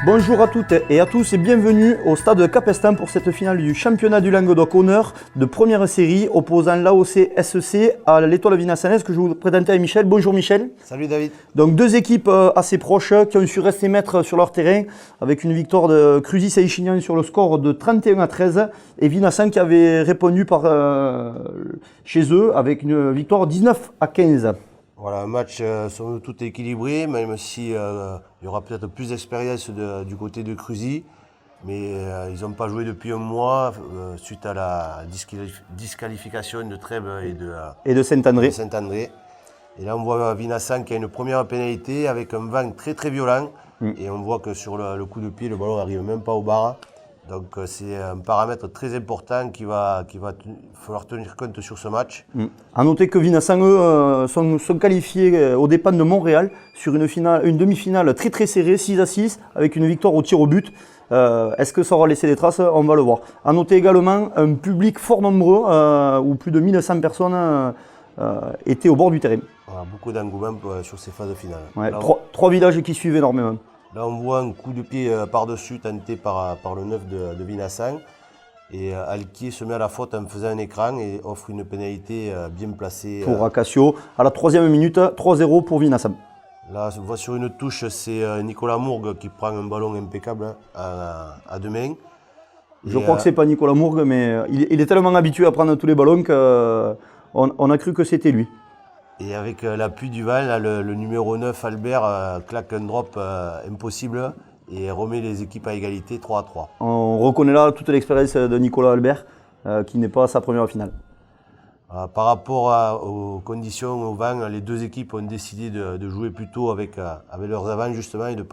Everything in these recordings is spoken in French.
Bonjour à toutes et à tous et bienvenue au stade de Capestan pour cette finale du championnat du Languedoc Honneur de première série opposant l'AOC SEC à l'Étoile Vinassanès que je vais vous présenter avec Michel. Bonjour Michel. Salut David. Donc deux équipes assez proches qui ont su rester maîtres sur leur terrain avec une victoire de Cruzy Saint-Échinian sur le score de 31-13 et Vinassan qui avait répondu chez eux avec une victoire 19-15. Voilà, un match somme toute équilibré, même si il y aura peut-être plus d'expérience du côté de Cruzy. Mais ils n'ont pas joué depuis un mois suite à la disqualification de Trèbes et de Saint-André. Et là, on voit Vinassan qui a une première pénalité avec un vent très très violent. Et on voit que sur le coup de pied, le ballon n'arrive même pas au bar. Donc c'est un paramètre très important qu'il va falloir tenir compte sur ce match. A noter que Vinassan, eux, sont qualifiés aux dépens de Montréal sur une demi-finale très très serrée, 6-6, avec une victoire au tir au but. Est-ce que ça aura laissé des traces? On va le voir. A noter également un public fort nombreux, où plus de 1100 personnes étaient au bord du terrain. Voilà, beaucoup d'engouement sur ces phases finales. Ouais, trois villages qui suivent énormément. Là, on voit un coup de pied par-dessus tenté par le 9 de Vinassan. Et Alquier se met à la faute en faisant un écran et offre une pénalité bien placée. Pour Acacio. À la 3e minute, 3-0 pour Vinassan. Là, on voit sur une touche, c'est Nicolas Mourgue qui prend un ballon impeccable à deux mains. Je crois que c'est pas Nicolas Mourgue, mais il est tellement habitué à prendre tous les ballons qu'on a cru que c'était lui. Et avec l'appui du vent, là, le numéro 9, Albert, claque un drop impossible et remet les équipes à égalité 3-3. On reconnaît là toute l'expérience de Nicolas Albert, qui n'est pas à sa première finale. Par rapport aux conditions, au vent, les deux équipes ont décidé de jouer plutôt avec leurs avants justement et de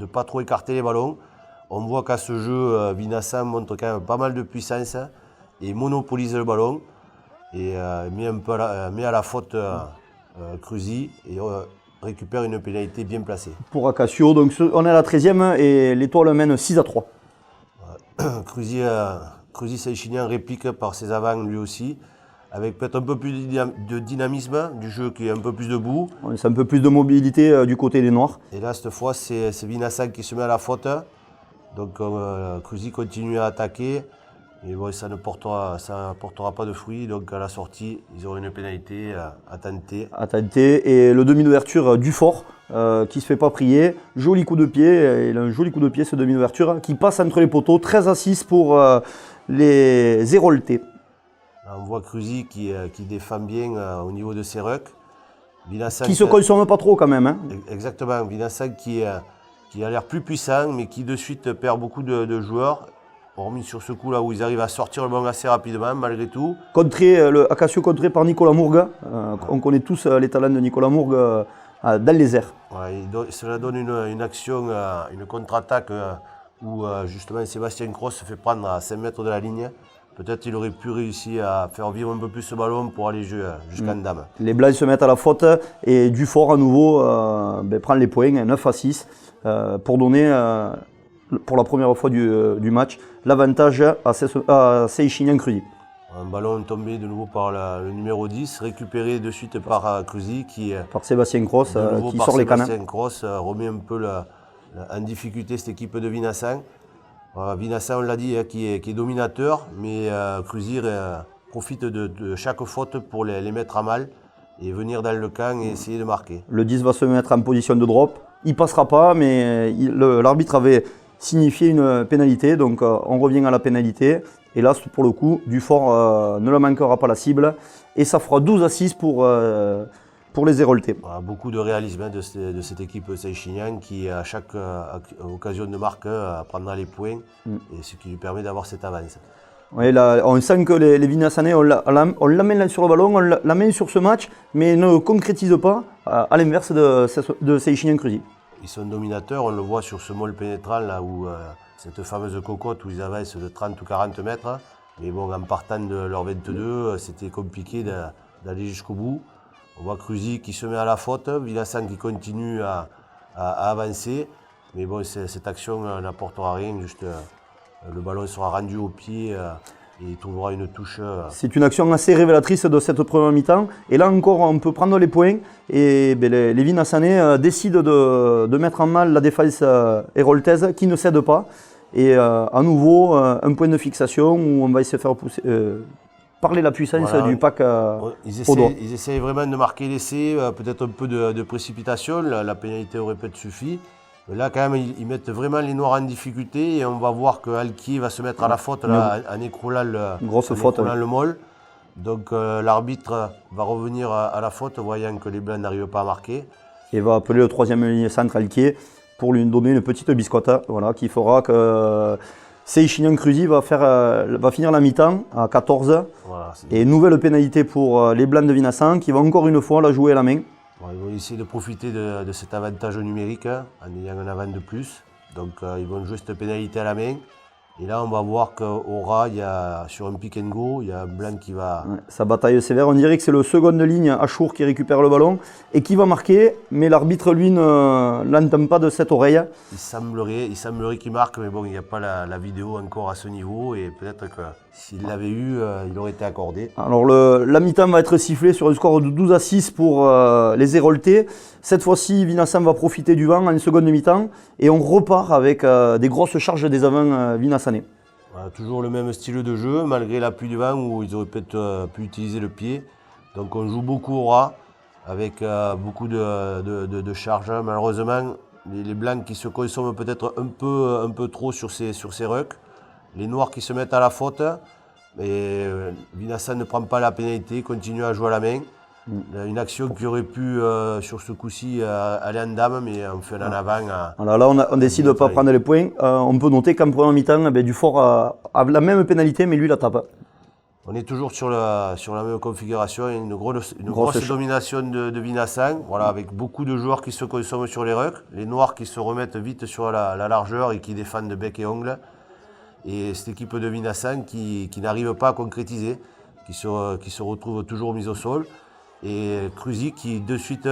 pas trop écarter les ballons. On voit qu'à ce jeu, Vinassan montre quand même pas mal de puissance et monopolise le ballon et met à la faute Cruzy et récupère une pénalité bien placée. Pour Acacio, donc on est à la 13e et l'Étoile mène 6-3. Cruzy Saint-Échinian réplique par ses avants lui aussi, avec peut-être un peu plus de dynamisme du jeu qui est un peu plus debout. C'est un peu plus de mobilité du côté des Noirs. Et là, cette fois, c'est Vinassan qui se met à la faute. Donc Cruzy continue à attaquer. Et bon, ça n'apportera pas de fruits, donc à la sortie, ils auront une pénalité à tenter. Et le demi d'ouverture du Fort, qui ne se fait pas prier. Joli coup de pied, il a un joli coup de pied ce demi d'ouverture, qui passe entre les poteaux, 13-6 pour les Héroltais. On voit Cruzy qui défend bien au niveau de ses rucks. Qui ne se consomme pas trop quand même. Hein. Exactement, Vinassan qui a l'air plus puissant, mais qui de suite perd beaucoup de joueurs. Hormis sur ce coup-là où ils arrivent à sortir le ballon assez rapidement, malgré tout. Le Acacio contré par Nicolas Mourgue. On connaît tous les talents de Nicolas Mourgue dans les airs. Ouais, cela donne une action, une contre-attaque où justement Sébastien Cross se fait prendre à 5 mètres de la ligne. Peut-être qu'il aurait pu réussir à faire vivre un peu plus ce ballon pour aller jusqu'en dame. Les Blancs se mettent à la faute et Dufort à nouveau prend les points 9-6 pour donner pour la première fois du match l'avantage à Saint-Échinian Cruzy. Un ballon tombé de nouveau par le numéro 10, récupéré de suite par Cruzy par Sébastien Cross qui sort les canins. Sébastien Cross remet un peu en difficulté cette équipe de Vinassan. Vinassan, on l'a dit, qui est dominateur, mais Cruzy profite de chaque faute pour les mettre à mal et venir dans le camp et essayer de marquer. Le 10 va se mettre en position de drop. Il ne passera pas, mais l'arbitre avait signifié une pénalité, donc on revient à la pénalité. Et là, pour le coup, Dufort ne la manquera pas la cible et ça fera 12-6 pour les Héroltais. Beaucoup de réalisme de cette équipe Saint-Échinian qui, à chaque occasion de marque, prendra les points, et ce qui lui permet d'avoir cette avance. Ouais, là, on sent que les Vinassanais, on l'amène sur le ballon, on l'amène sur ce match, mais ne concrétise pas, à l'inverse de Saint-Échinian Cruzy. Ils sont dominateurs, on le voit sur ce môle pénétrant, là où cette fameuse cocotte où ils avancent de 30 ou 40 mètres. Mais bon, en partant de leur 22, c'était compliqué d'aller jusqu'au bout. On voit Cruzy qui se met à la faute, Vinassan qui continue à avancer. Mais bon, cette action n'apportera rien, juste le ballon sera rendu au pied. et il trouvera une touche. C'est une action assez révélatrice de cette première mi-temps. Et là encore, on peut prendre les points. Et les Vinassanais décident de mettre en mal la défense héroltaise qui ne cède pas. Et à nouveau, un point de fixation où on va essayer de faire pousser, parler la puissance du pack au doigt. Ils essayent vraiment de marquer l'essai, peut-être un peu de précipitation. La pénalité aurait peut-être suffi. Mais là, quand même, ils mettent vraiment les Noirs en difficulté et on va voir que Alquier va se mettre à la faute là, en écroulant le Moll. Donc l'arbitre va revenir à la faute, voyant que les Blancs n'arrivent pas à marquer. Et va appeler le troisième ligne centre Alquier pour lui donner une petite biscotte, voilà, qui fera que Seychinian Cruzy va finir la mi-temps à 14. Voilà, et nouvelle pénalité pour les Blancs de Vinassan qui vont encore une fois la jouer à la main. Bon, ils vont essayer de profiter de cet avantage numérique en ayant un avant de plus. Donc ils vont jouer cette pénalité à la main. Et là, on va voir qu'Aura, sur un pick and go, il y a un Blanc qui va... Ouais, sa bataille sévère, on dirait que c'est le second de ligne, Achour, qui récupère le ballon et qui va marquer, mais l'arbitre, lui, ne l'entend pas de cette oreille. Il semblerait qu'il marque, mais bon, il n'y a pas la vidéo encore à ce niveau et peut-être que s'il l'avait eu, il aurait été accordé. Alors, la mi-temps va être sifflée sur un score de 12-6 pour les Héroltais. Cette fois-ci, Vinassan va profiter du vent en seconde mi-temps et on repart avec des grosses charges des avants vinassanais. Voilà, toujours le même style de jeu, malgré l'appui du vent où ils auraient peut-être pu utiliser le pied. Donc on joue beaucoup au ras, avec beaucoup de charges. Malheureusement, les Blancs qui se consomment peut-être un peu trop sur ces rucks. Les Noirs qui se mettent à la faute. Et Vinassan ne prend pas la pénalité, continue à jouer à la main. Une action qui aurait pu, sur ce coup-ci, aller en dame, mais on fait en avant. Alors là, on décide de ne pas prendre les points. On peut noter qu'en première mi-temps, Dufort a la même pénalité, mais lui la tape. On est toujours sur la même configuration, une grosse domination de Vinassan, voilà, avec beaucoup de joueurs qui se consomment sur les rucks, les Noirs qui se remettent vite sur la largeur et qui défendent de bec et ongle. Et cette équipe de Vinassan qui n'arrive pas à concrétiser, qui se retrouve toujours mise au sol. Et Cruzy qui de suite,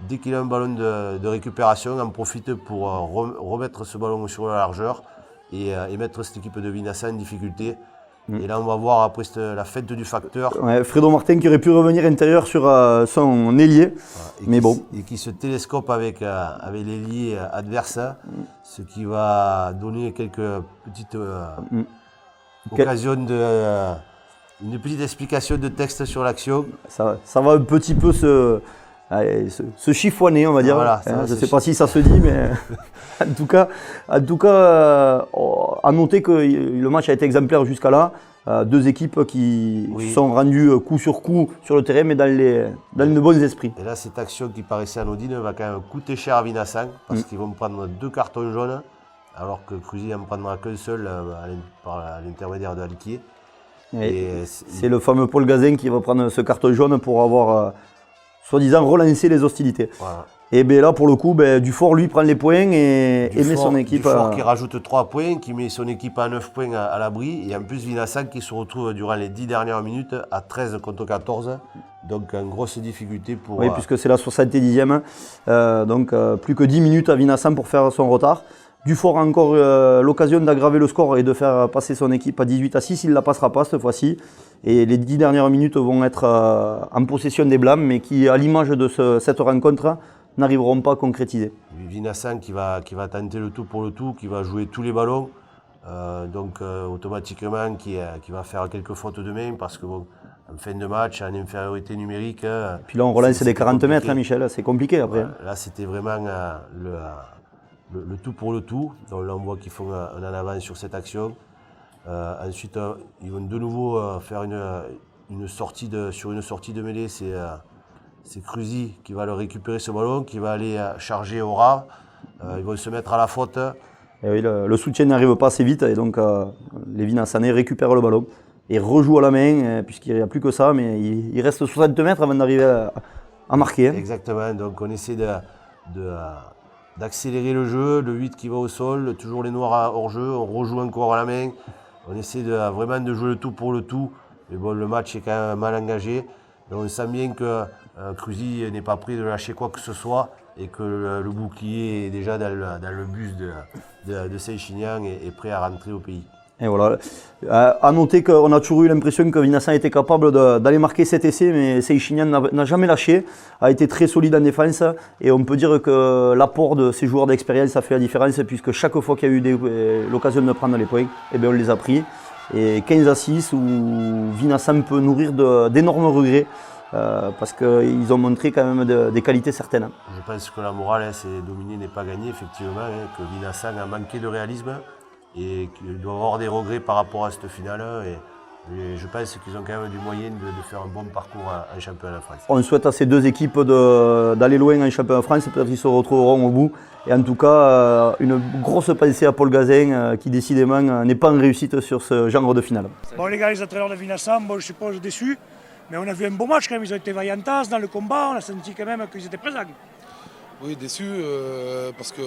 dès qu'il a un ballon de récupération, en profite pour remettre ce ballon sur la largeur et mettre cette équipe de Vinassan en difficulté. Et là on va voir après la fête du facteur. Ouais, Fredo Martin qui aurait pu revenir intérieur sur son ailier, mais bon. Et qui se télescope avec l'ailier adverse, ce qui va donner quelques petites occasions une petite explication de texte sur l'action. Ça va un petit peu se chiffonner, on va dire. Voilà, je ne sais pas si ça se dit, mais en tout cas, à noter que le match a été exemplaire jusqu'à là. Deux équipes qui sont rendues coup sur coup sur le terrain, mais dans de bons esprits. Et là, cette action qui paraissait anodine va quand même coûter cher à Vinassan, parce qu'ils vont prendre 2 cartons jaunes, alors que Cruzy n'en prendra qu'un seul à l'intermédiaire de Alquier. C'est le fameux Paul Gazin qui va prendre ce carton jaune pour avoir, soi-disant, relancé les hostilités. Voilà. Et bien là, pour le coup, Dufort, lui, prend les points et met son équipe... Dufort qui rajoute 3 points, qui met son équipe à 9 points à l'abri. Et en plus, Vinassan qui se retrouve durant les 10 dernières minutes à 13 contre 14. Donc, une grosse difficulté pour... Oui, puisque c'est la 70e. Donc, plus que 10 minutes à Vinassan pour faire son retard. Dufort a encore l'occasion d'aggraver le score et de faire passer son équipe à 18-6. Il ne la passera pas cette fois-ci. Et les 10 dernières minutes vont être en possession des Blancs, mais qui, à l'image de cette rencontre, n'arriveront pas à concrétiser. Vinassan qui va tenter le tout pour le tout, qui va jouer tous les ballons. Automatiquement, qui va faire quelques fautes de main parce que en fin de match, en infériorité numérique... Et puis là, on relance des 40 mètres, Michel, c'est compliqué après. Ouais, là, c'était vraiment le tout pour le tout. Donc là, on voit qu'ils font un en avant sur cette action. Ensuite, ils vont de nouveau faire sur une sortie de mêlée. C'est Cruzy qui va le récupérer ce ballon, qui va aller charger au ras. Ils vont se mettre à la faute. Et oui, le soutien n'arrive pas assez vite et donc les Vinassanais récupèrent le ballon et rejouent à la main puisqu'il n'y a plus que ça, mais il reste 60 mètres avant d'arriver à marquer. Exactement, donc on essaie d'accélérer le jeu, le 8 qui va au sol, toujours les Noirs hors jeu, on rejoue encore à la main. On essaie vraiment de jouer le tout pour le tout, mais bon, le match est quand même mal engagé. Donc on sent bien que Cruzy n'est pas prêt de lâcher quoi que ce soit et que le bouclier est déjà dans le bus de Seychinian et est prêt à rentrer au pays. Et voilà. À noter qu'on a toujours eu l'impression que Vincent était capable d'aller marquer cet essai, mais Seichinian n'a jamais lâché, a été très solide en défense, et on peut dire que l'apport de ces joueurs d'expérience a fait la différence, puisque chaque fois qu'il y a eu l'occasion de prendre les points, eh bien on les a pris. Et 15-6 où Vincent peut nourrir d'énormes regrets, parce qu'ils ont montré quand même des qualités certaines. Je pense que la morale, c'est dominer n'est pas gagner, effectivement, que Vincent a manqué de réalisme et qu'il doit avoir des regrets par rapport à cette finale. Et je pense qu'ils ont quand même du moyen de faire un bon parcours en championnat de France. On souhaite à ces deux équipes d'aller loin en championnat de France, peut-être qu'ils se retrouveront au bout. Et en tout cas, une grosse pensée à Paul Gazin qui décidément n'est pas en réussite sur ce genre de finale. Bon les gars, les entraîneurs de Vincent, bon, je suppose déçus, mais on a vu un beau match quand même, ils ont été vaillants dans le combat, on a senti quand même qu'ils étaient présents. Oui, déçu parce que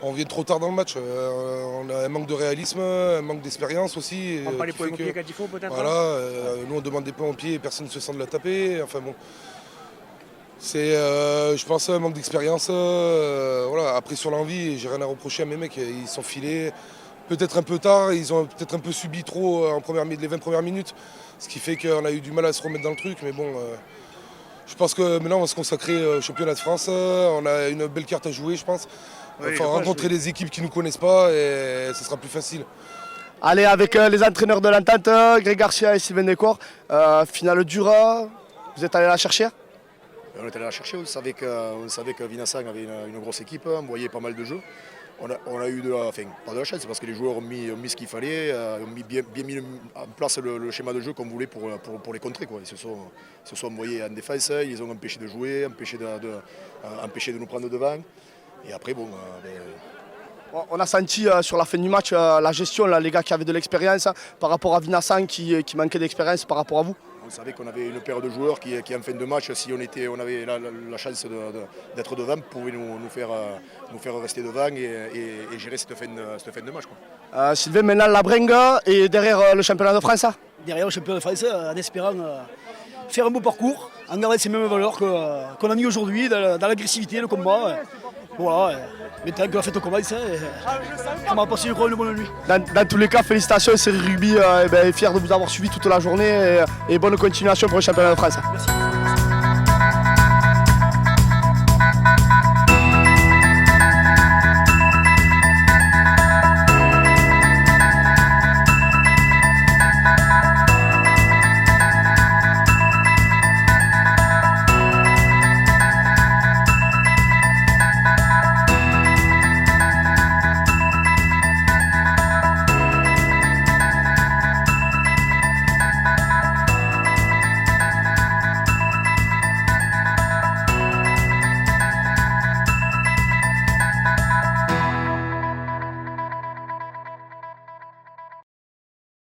on vient trop tard dans le match. On a un manque de réalisme, un manque d'expérience aussi. On prend pas les points au pied quand il faut peut-être. Voilà, nous on demande des points au pied et personne ne se sent de la taper. Enfin bon, c'est je pense un manque d'expérience. Voilà. Après sur l'envie, j'ai rien à reprocher à mes mecs, ils sont filés. Peut-être un peu tard, ils ont peut-être un peu subi trop les 20 premières minutes, ce qui fait qu'on a eu du mal à se remettre dans le truc, mais bon. Je pense que maintenant on va se consacrer au championnat de France. On a une belle carte à jouer, je pense. Il faut rencontrer des équipes qui ne nous connaissent pas et ce sera plus facile. Allez, avec les entraîneurs de l'Entente, Greg Garcia et Sylvain Descours, finale dure, vous êtes allé la chercher? On est allé la chercher, on savait que Vincent avait une grosse équipe, on voyait pas mal de jeux. On a eu pas de la chance, parce que les joueurs ont mis ce qu'il fallait, ont bien mis en place le schéma de jeu qu'on voulait pour les contrer, quoi. Ils se sont envoyés en défense, ils ont empêché de jouer, empêché de nous prendre devant. Et après, bon. On a senti sur la fin du match la gestion, là, les gars qui avaient de l'expérience par rapport à Vincent qui manquait d'expérience par rapport à vous. On savait qu'on avait une paire de joueurs qui en fin de match, si on avait la chance d'être devant, pouvaient nous faire rester devant et gérer cette fin de match, quoi. Sylvain, maintenant la bringue est derrière le championnat de France. Derrière le championnat de France, en espérant faire un beau parcours, en gardant ces mêmes valeurs qu'on a mis aujourd'hui, dans l'agressivité, le combat. Voilà, maintenant que la fête commence, on va passer une bonne nuit. Dans tous les cas, félicitations, Série Rugby est fier de vous avoir suivi toute la journée et bonne continuation pour le championnat de France. Merci.